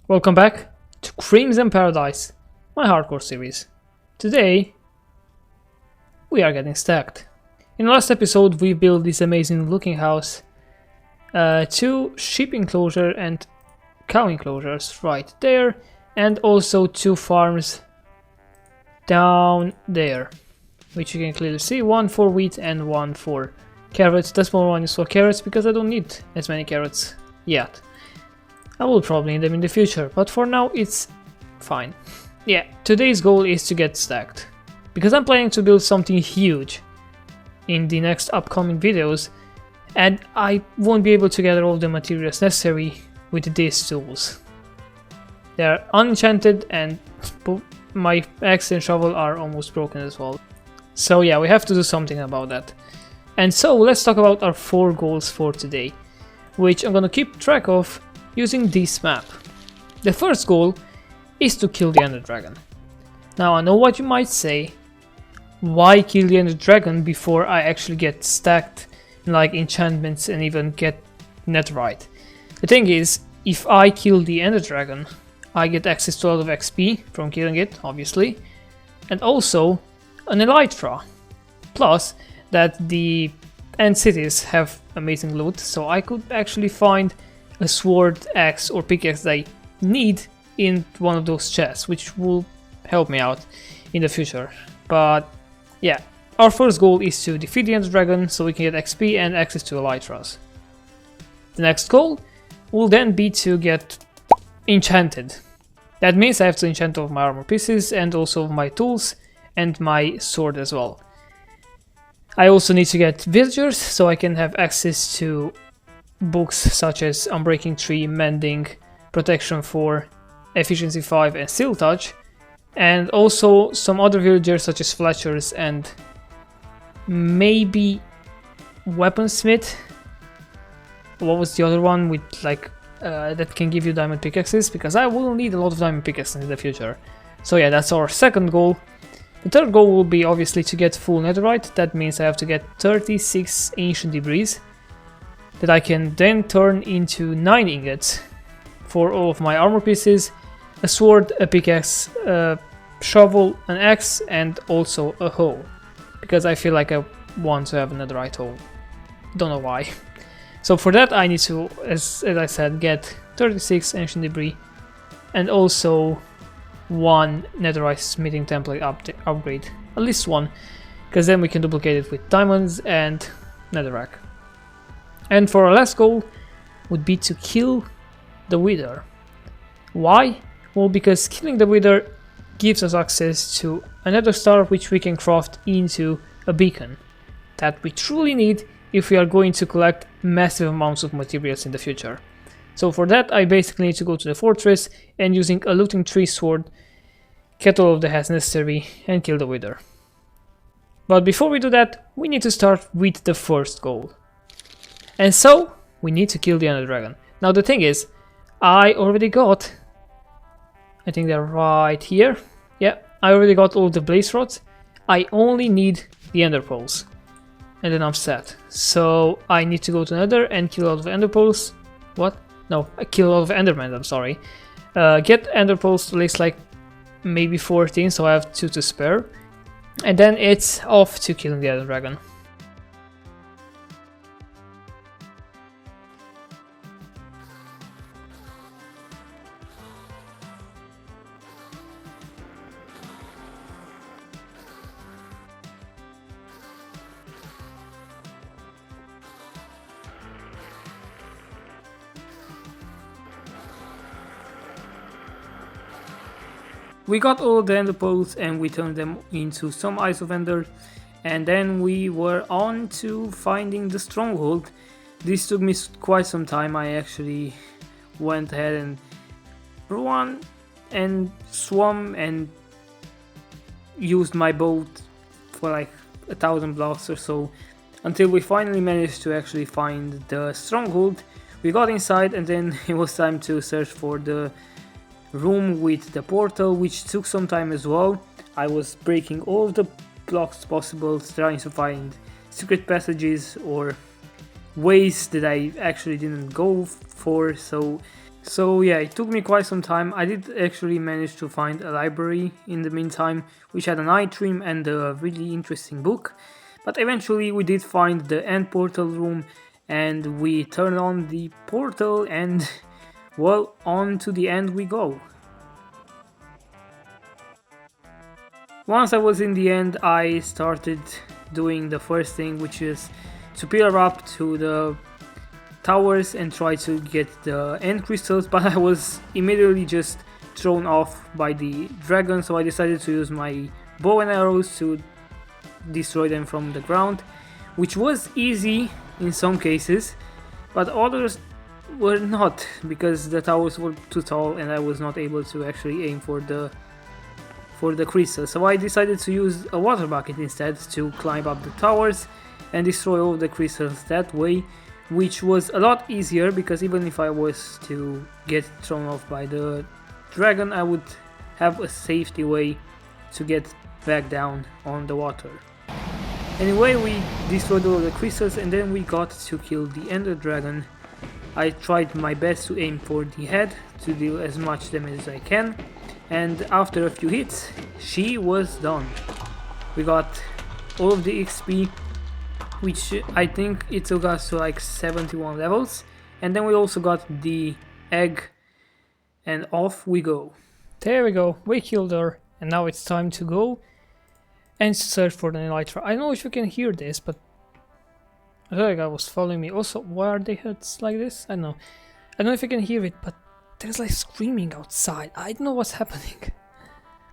Welcome back to Crimson Paradise, my hardcore series. Today, we are getting stacked. In the last episode, we built this amazing looking house, 2 sheep enclosure and cow enclosures right there, and also 2 farms down there, which you can clearly see, 1 for wheat and 1 for carrots. The small one is for carrots because I don't need as many carrots yet. I will probably need them in the future, but for now it's fine. Yeah, today's goal is to get stacked, because I'm planning to build something huge in the next upcoming videos, and I won't be able to gather all the materials necessary with these tools. They are unenchanted and my axe and shovel are almost broken as well. So yeah, we have to do something about that. And so let's talk about our 4 goals for today, which I'm gonna keep track of using this map. The first goal is to kill the Ender Dragon. Now I know what you might say, why kill the Ender Dragon before I actually get stacked like enchantments and even get netherite? The thing is, if I kill the Ender Dragon, I get access to a lot of XP from killing it, obviously, and also an Elytra. Plus that the end cities have amazing loot, so I could actually find a sword, axe or pickaxe that I need in one of those chests, which will help me out in the future. But yeah, our first goal is to defeat the Ender Dragon so we can get XP and access to Elytras. The next goal will then be to get enchanted. That means I have to enchant all of my armor pieces and also my tools and my sword as well. I also need to get villagers so I can have access to books such as Unbreaking 3, Mending, Protection 4, Efficiency 5 and Steel Touch, and also some other villagers such as Fletchers and maybe Weaponsmith. What was the other one with like that can give you diamond pickaxes, because I will need a lot of diamond pickaxes in the future. So yeah, that's our second goal. The third goal will be obviously to get full netherite. That means I have to get 36 ancient debris that I can then turn into 9 ingots for all of my armor pieces, a sword, a pickaxe, a shovel, an axe, and also a hoe, because I feel like I want to have a netherite hoe. Don't know why. So for that I need to, as I said, get 36 ancient debris and also 1 netherite smithing template upgrade, at least 1, because then we can duplicate it with diamonds and netherrack. And for our last goal would be to kill the Wither. Why? Well, because killing the Wither gives us access to another star which we can craft into a beacon that we truly need if we are going to collect massive amounts of materials in the future. So for that I basically need to go to the fortress and, using a looting tree sword, get all of the heads necessary and kill the Wither. But before we do that, we need to start with the first goal. And so, we need to kill the Ender Dragon. Now the thing is, I already got, I think they're right here. Yeah, I already got all the blaze rods. I only need the ender pearls, and then I'm set. So I need to go to Nether and kill a lot of ender pearls. What? No, I kill a lot of endermen, I'm sorry. Get ender pearls to at least like maybe 14, so I have 2 to spare. And then it's off to killing the Ender Dragon. We got all the ender pearls and we turned them into some Eyes of Ender, and then we were on to finding the stronghold. This took me quite some time. I actually went ahead and run and swam and used my boat for like 1,000 blocks or so until we finally managed to actually find the stronghold. We got inside and then it was time to search for the room with the portal, which took some time as well. I was breaking all of the blocks possible, trying to find secret passages or ways that I actually didn't go for, so So yeah, it took me quite some time. I did actually manage to find a library in the meantime, which had an eye trim and a really interesting book. But eventually we did find the end portal room and we turned on the portal and well, on to the end we go. Once I was in the end, I started doing the first thing, which is to pillar up to the towers and try to get the end crystals, but I was immediately just thrown off by the dragon, so I decided to use my bow and arrows to destroy them from the ground, which was easy in some cases, but others were not, because the towers were too tall and I was not able to actually aim for the crystal. So I decided to use a water bucket instead to climb up the towers and destroy all the crystals that way, which was a lot easier because even if I was to get thrown off by the dragon, I would have a safety way to get back down on the water. Anyway, we destroyed all the crystals and then we got to kill the ender dragon. I tried my best to aim for the head to deal as much damage as I can, and after a few hits she was done. We got all of the XP, which I think it took us to like 71 levels, and then we also got the egg and off we go. There we go, we killed her, and now it's time to go and search for the elytra. I don't know if you can hear this, but I feel like I was following me. Also, why are they heads like this? I don't know. I don't know if you can hear it, but there's like screaming outside. I don't know what's happening.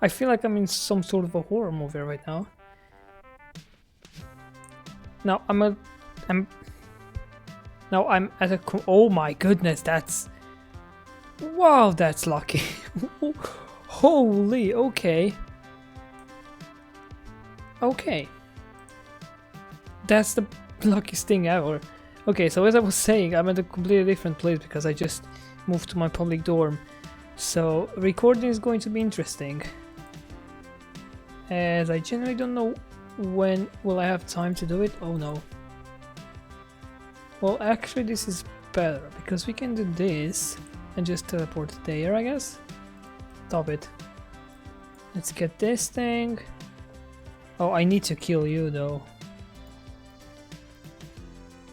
I feel like I'm in some sort of a horror movie right now. Now I'm at a oh my goodness, that's wow, that's lucky. Holy, okay. Okay. That's the luckiest thing ever. Okay, so as I was saying, I'm at a completely different place because I just moved to my public dorm. So recording is going to be interesting, as I generally don't know when will I have time to do it. Oh no. Well, actually this is better because we can do this and just teleport there, I guess. Stop it. Let's get this thing. Oh, I need to kill you though.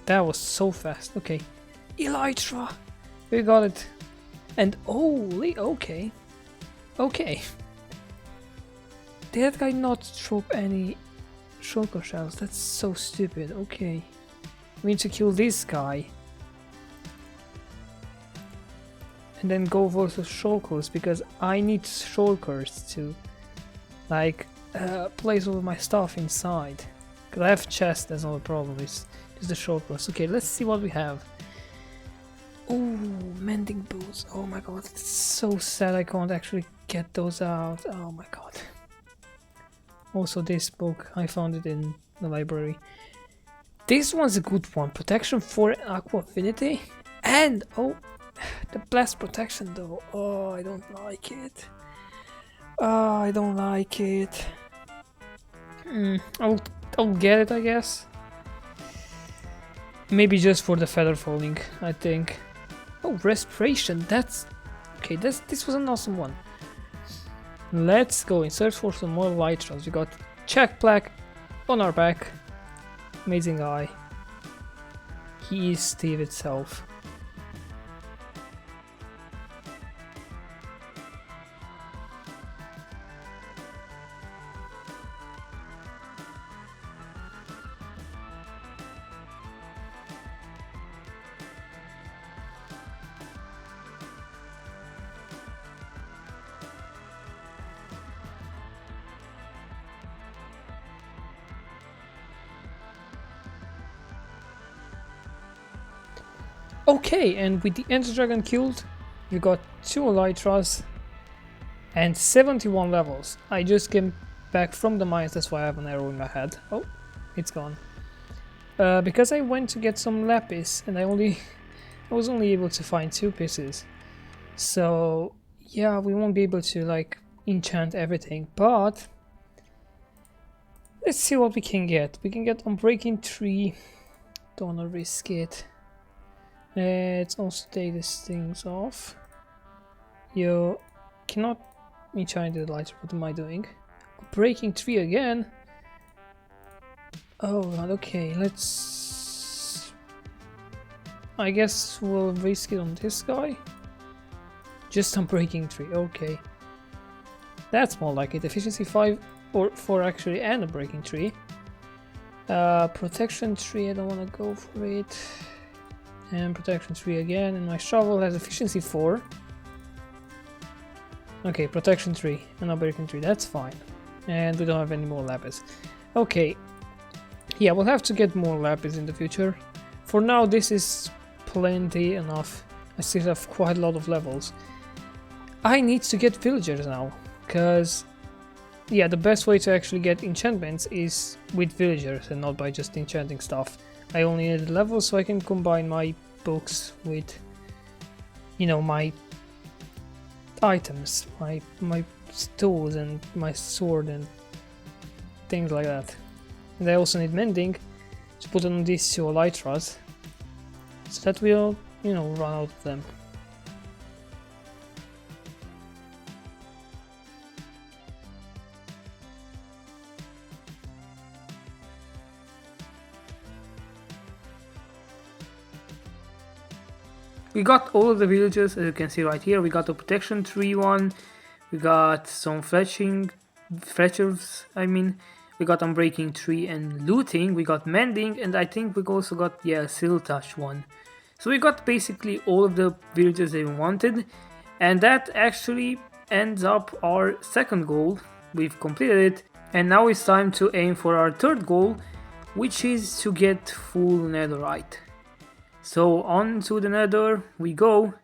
That was so fast. Okay. Elytra! We got it. And holy, okay. Okay. Did that guy not drop any shulker shells? That's so stupid. Okay. We need to kill this guy. And then go for the shulkers because I need shulkers to like place all of my stuff inside. Because I have chests, that's not a problem. It's just the shulkers. Okay, let's see what we have. Oh, mending boots. Oh my god, it's so sad I can't actually get those out. Oh my god. Also this book, I found it in the library. This one's a good one. Protection 4 Aqua Affinity. And, oh, the blast protection though. Oh, I don't like it. Oh, I don't like it. I'll get it, I guess. Maybe just for the feather falling, I think. Oh, respiration. That's okay. This was an awesome one. Let's go and search for some more elytras. We got check plaque on our back. Amazing guy. He is Steve itself. Okay, and with the Ender Dragon killed, we got 2 elytras and 71 levels. I just came back from the mines, that's why I have an arrow in my head. Oh, it's gone. Because I went to get some lapis and I was only able to find 2 pieces. So yeah, we won't be able to like enchant everything, but let's see what we can get. We can get Unbreaking 3. Don't wanna risk it. Let's also take these things off. You cannot enchant the lighter. What am I doing? Breaking tree again? Oh god, okay, let's... I guess we'll risk it on this guy. Just on breaking tree, okay. That's more like it. Efficiency 5 or 4 actually, and a breaking tree. Protection tree, I don't want to go for it. And protection tree again, and my shovel has efficiency 4. Okay, protection tree and a breaking tree, that's fine. And we don't have any more lapis. Okay, yeah, we'll have to get more lapis in the future. For now, this is plenty enough. I still have quite a lot of levels. I need to get villagers now, because yeah, the best way to actually get enchantments is with villagers and not by just enchanting stuff. I only need levels so I can combine my books with, you know, my items, my tools and my sword and things like that. And I also need mending to put on these two elytras so that we'll, you know, run out of them. We got all of the villages, as you can see right here. We got the protection tree one, we got some fletchers, we got unbreaking tree and looting, we got mending, and I think we also got, yeah, seal touch one. So we got basically all of the villages they wanted, and that actually ends up our second goal. We've completed it, and now it's time to aim for our third goal, which is to get full netherite. So on to the nether we go.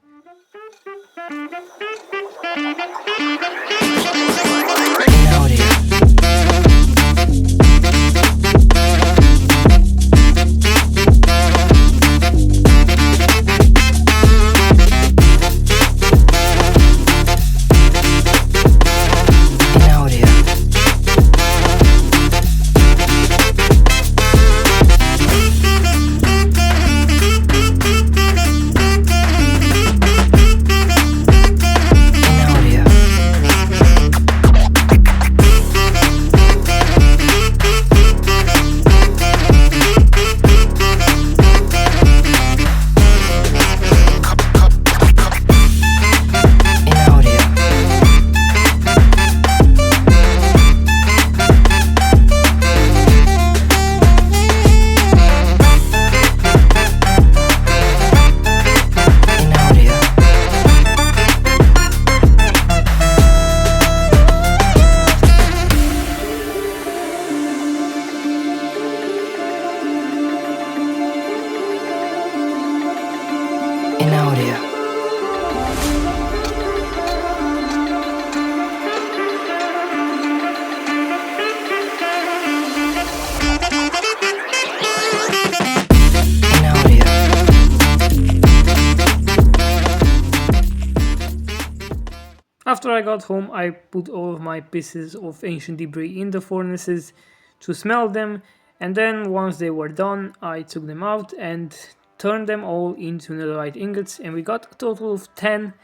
After I got home, I put all of my pieces of ancient debris in the furnaces to smelt them, and then once they were done, I took them out and turned them all into netherite ingots, and we got a total of 10,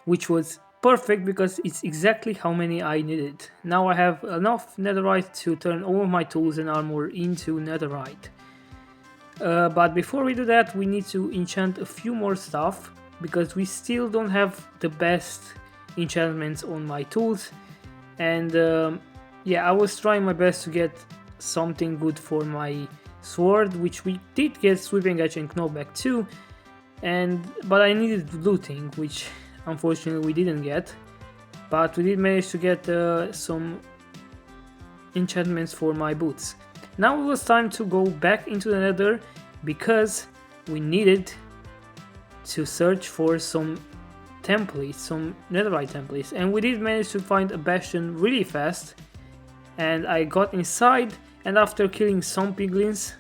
which was perfect because it's exactly how many I needed. Now I have enough netherite to turn all of my tools and armor into netherite. But before we do that, we need to enchant a few more stuff, because we still don't have the best enchantments on my tools, and yeah, I was trying my best to get something good for my sword, which we did get Sweeping Edge and Knockback too, but I needed looting, which unfortunately we didn't get, but we did manage to get some enchantments for my boots. Now it was time to go back into the nether, because we needed to search for some templates, some netherite templates, and we did manage to find a bastion really fast, and I got inside, and after killing some piglins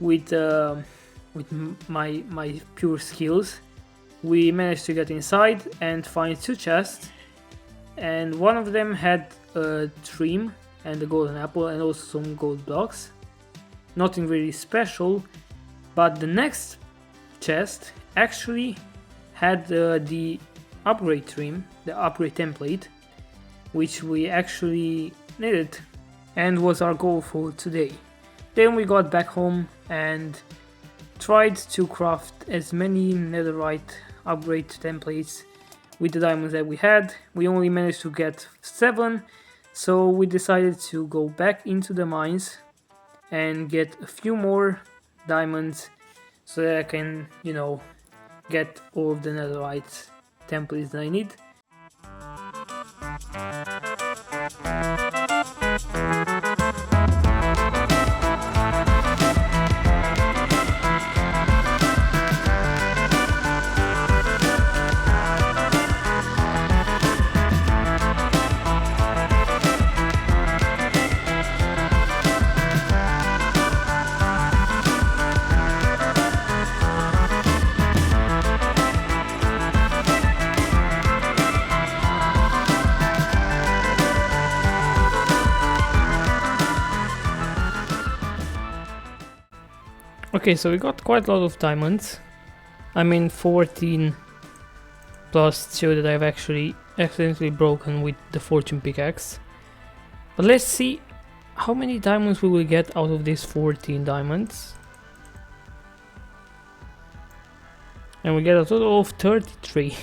with my pure skills, we managed to get inside and find 2 chests, and one of them had a trim and a golden apple and also some gold blocks. Nothing really special, but the next chest actually had the upgrade trim, the upgrade template, which we actually needed and was our goal for today. Then we got back home and tried to craft as many netherite upgrade templates with the diamonds that we had. We only managed to get 7, so we decided to go back into the mines and get a few more diamonds so that I can, get all of the netherite templates that I need. Okay, so we got quite a lot of diamonds. I mean 14 plus 2 that I've actually accidentally broken with the fortune pickaxe. But let's see how many diamonds we will get out of these 14 diamonds. And we get a total of 33.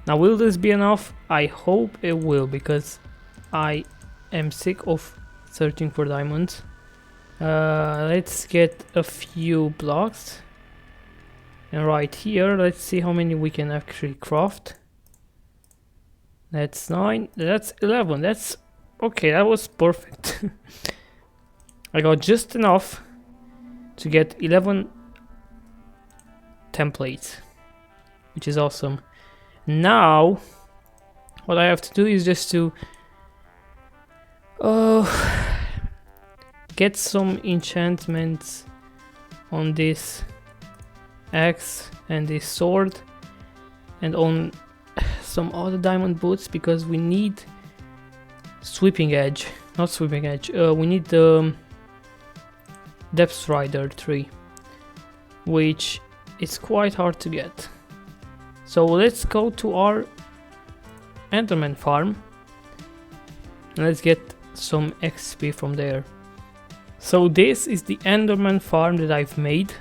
Now will this be enough? I hope it will, because I am sick of searching for diamonds. Let's get a few blocks, and right here let's see how many we can actually craft. That's 9, that's 11, that's okay, that was perfect. I got just enough to get 11 templates, which is awesome. Now what I have to do is just to get some enchantments on this axe and this sword, and on some other diamond boots, because we need sweeping edge, not sweeping edge, we need the depth rider tree, which is quite hard to get. So let's go to our enderman farm and let's get some XP from there. So this is the enderman farm that I've made.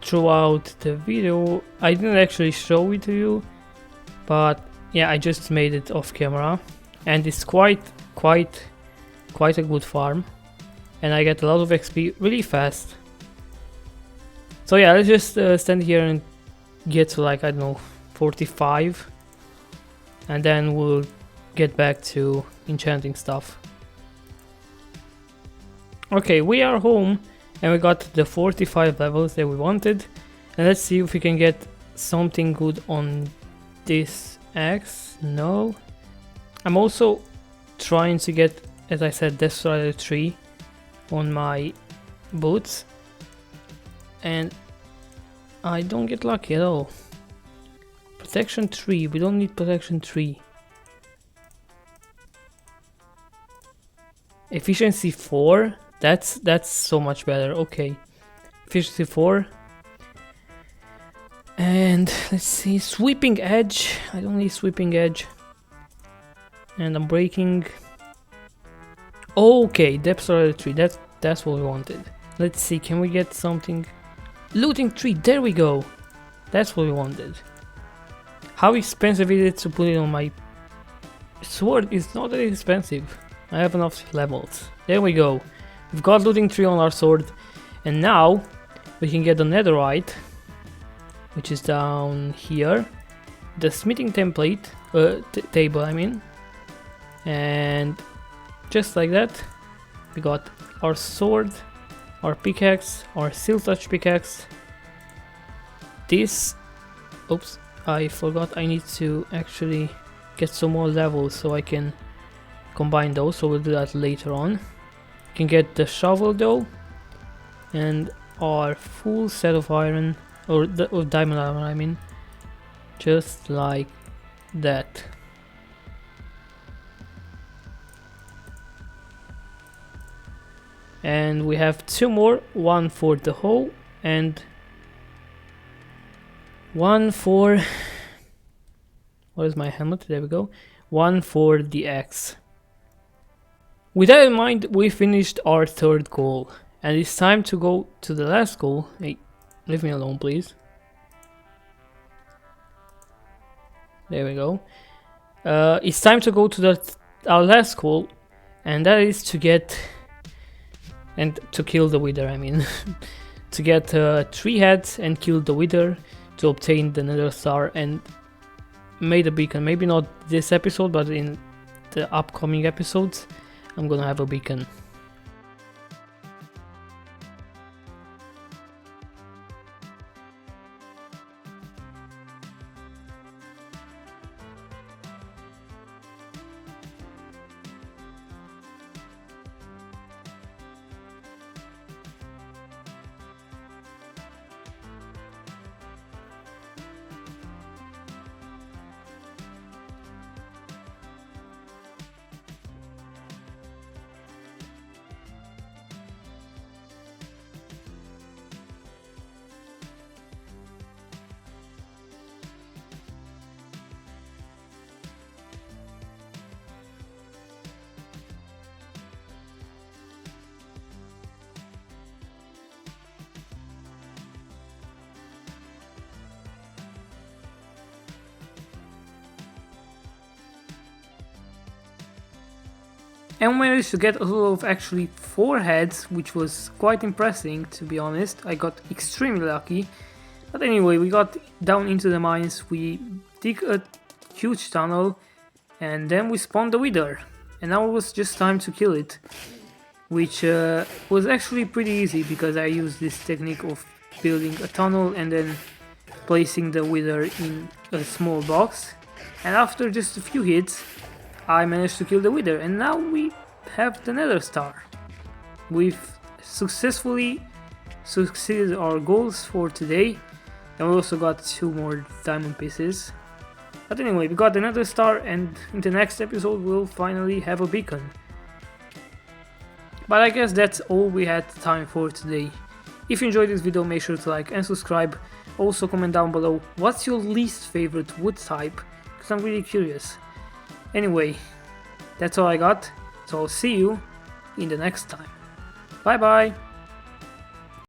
Throughout the video I didn't actually show it to you, but yeah, I just made it off camera, and it's quite a good farm, and I get a lot of XP really fast. So yeah, let's just stand here and get to, like, I don't know, 45, and then we'll get back to enchanting stuff. Okay, we are home and we got the 45 levels that we wanted, and let's see if we can get something good on this axe. No. I'm also trying to get, as I said, Death Rider 3 on my boots, and I don't get lucky at all. Protection 3, we don't need protection 3. Efficiency 4, that's so much better. Okay, efficiency 4. And let's see, sweeping edge, I don't need sweeping edge. And I'm breaking. Okay, depth rider 3, that's what we wanted. Let's see, can we get something? Looting 3, there we go. That's what we wanted. How expensive is it to put it on my sword? It's not that expensive. I have enough levels. There we go. We've got looting 3 on our sword, and now we can get the netherite, which is down here. The smithing template, table I mean. And just like that, we got our sword, our pickaxe, our silk touch pickaxe. This, oops, I forgot I need to actually get some more levels so I can combine those, so we'll do that later on. You can get the shovel though, and our full set of iron, or diamond armor I mean, just like that. And we have 2 more, one for the hoe and one for What is my helmet? There we go. 1 for the X. With that in mind, we finished our third goal. And it's time to go to the last goal. Hey, leave me alone, please. There we go. It's time to go to our last goal. And that is to get... and to kill the Wither, I mean. To get 3 heads and kill the Wither. To obtain the Nether Star and made a beacon. Maybe not this episode, but in the upcoming episodes I'm gonna have a beacon. And we managed to get a total of actually 4 heads, which was quite impressive, to be honest. I got extremely lucky. But anyway, we got down into the mines, we dig a huge tunnel, and then we spawned the Wither. And now it was just time to kill it, which was actually pretty easy because I used this technique of building a tunnel and then placing the Wither in a small box. And after just a few hits, I managed to kill the Wither, and now we have the Nether Star. We've successfully succeeded our goals for today, and we also got 2 more diamond pieces. But anyway, we got the Nether Star, and in the next episode we'll finally have a beacon. But I guess that's all we had time for today. If you enjoyed this video, make sure to like and subscribe. Also comment down below what's your least favorite wood type, because I'm really curious. Anyway, that's all I got, so I'll see you in the next time. Bye bye!